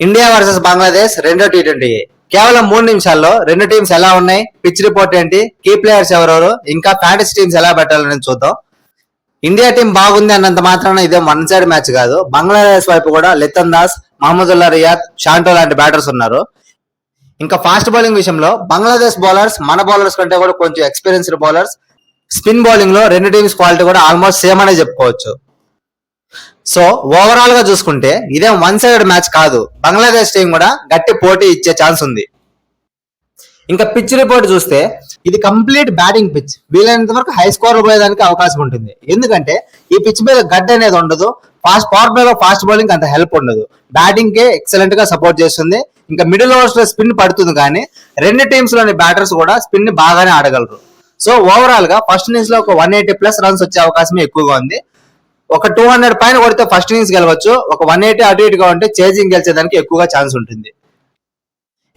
India versus Bangladesh రెండో T20 కేవలం 3 నిమిషాల్లో రెండు టీమ్స్ ఎలా ఉన్నాయి, పిచ్ రిపోర్ట్ ఏంటి, కీ ప్లేయర్స్ ఎవరెవరు, ఇంకా ఫ్యాంటసీ టీమ్స్ ఎలా పెట్టాలని చూద్దాం. ఇండియా టీం బాగుంది అన్నంత మాత్రాన ఇదే వన్ సైడ్ మ్యాచ్ కాదు. బంగ్లాదేశ్ వైపు కూడా లితన్ దాస్, మహమ్మదుల్లా రియాద్, షాంటో లాంటి బ్యాటర్స్ ఉన్నారు. ఇంకా ఫాస్ట్ బౌలింగ్ విషయంలో బంగ్లాదేశ్ బౌలర్స్ మన బౌలర్స్ కంటే కూడా కొంచెం ఎక్స్పీరియన్స్డ్ బౌలర్స్. స్పిన్ బౌలింగ్ లో రెండు టీమ్స్ క్వాలిటీ కూడా ఆల్మోస్ట్ సేమ్ అనే చెప్పుకోవచ్చు. సో ఓవరాల్ గా చూసుకుంటే ఇదేం వన్ సైడ్ మ్యాచ్ కాదు. బంగ్లాదేశ్ టీం కూడా గట్టి పోటీ ఇచ్చే ఛాన్స్ ఉంది. ఇంకా పిచ్ రిపోర్ట్ చూస్తే ఇది కంప్లీట్ బ్యాటింగ్ పిచ్. వీలైనంత వరకు హై స్కోర్ పోయేదానికి అవకాశం ఉంటుంది. ఎందుకంటే ఈ పిచ్ మీద గడ్డ అనేది ఉండదు. పవర్ ప్లే లో ఫాస్ట్ బౌలింగ్ అంత హెల్ప్ ఉండదు. బ్యాటింగ్ కే ఎక్సలెంట్ గా సపోర్ట్ చేస్తుంది. ఇంకా మిడిల్ ఓవర్స్ లో స్పిన్ పడుతుంది, కానీ రెండు టీమ్స్ లోని బ్యాటర్స్ కూడా స్పిన్ ని బాగానే ఆడగలరు. సో ఓవరాల్ గా ఫస్ట్ ఇన్నింగ్స్ లో ఒక 180+ రన్స్ వచ్చే అవకాశం ఎక్కువగా ఉంది. ఒక 200 పైన కొడితే ఫస్ట్ ఇన్నింగ్స్ గెలవచ్చు. ఒక 180 అటు ఇటుగా ఉంటే చేజింగ్ గెలిచేదానికి ఎక్కువగా ఛాన్స్ ఉంటుంది.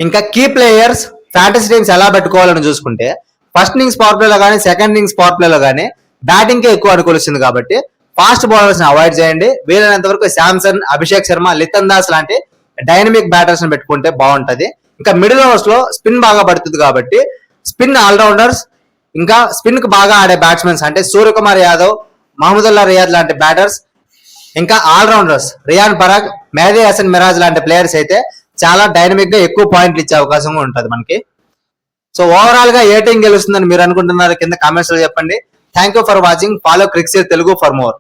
ఇంకా కీ ప్లేయర్స్ ఫ్యాంటసీ టీమ్స్ ఎలా పెట్టుకోవాలని చూసుకుంటే ఫస్ట్ ఇన్నింగ్స్ పవర్ ప్లే లో కానీ సెకండ్ ఇన్నింగ్స్ పవర్ ప్లే లో కానీ బ్యాటింగ్ కే ఎక్కువ అనుకూలిస్తుంది. కాబట్టి ఫాస్ట్ బౌలర్స్ ని అవాయిడ్ చేయండి. వీలైనంత వరకు శాంసన్, అభిషేక్ శర్మ, లితన్ దాస్ లాంటి డైనమిక్ బ్యాటర్స్ ని పెట్టుకుంటే బాగుంటది. ఇంకా మిడిల్ ఓవర్స్ లో స్పిన్ బాగా పడుతుంది కాబట్టి స్పిన్ ఆల్రౌండర్స్, ఇంకా స్పిన్ కు బాగా ఆడే బ్యాట్స్మెన్స్ అంటే సూర్యకుమార్ యాదవ్, మహమ్మదుల్లా రియాద్ లాంటి బ్యాటర్స్, ఇంకా ఆల్రౌండర్స్ రియాన్ పరాగ్, మెహదీ హసన్ మిరాజ్ లాంటి ప్లేయర్స్ అయితే చాలా డైనమిక్ గా ఎక్కువ పాయింట్లు ఇచ్చే అవకాశం ఉంటుంది మనకి. సో ఓవరాల్ గా ఏ టీం గెలుస్తుందని మీరు అనుకుంటున్నారు కింద కామెంట్స్ లో చెప్పండి. Thank you for watching. Follow Crix Telugu for more.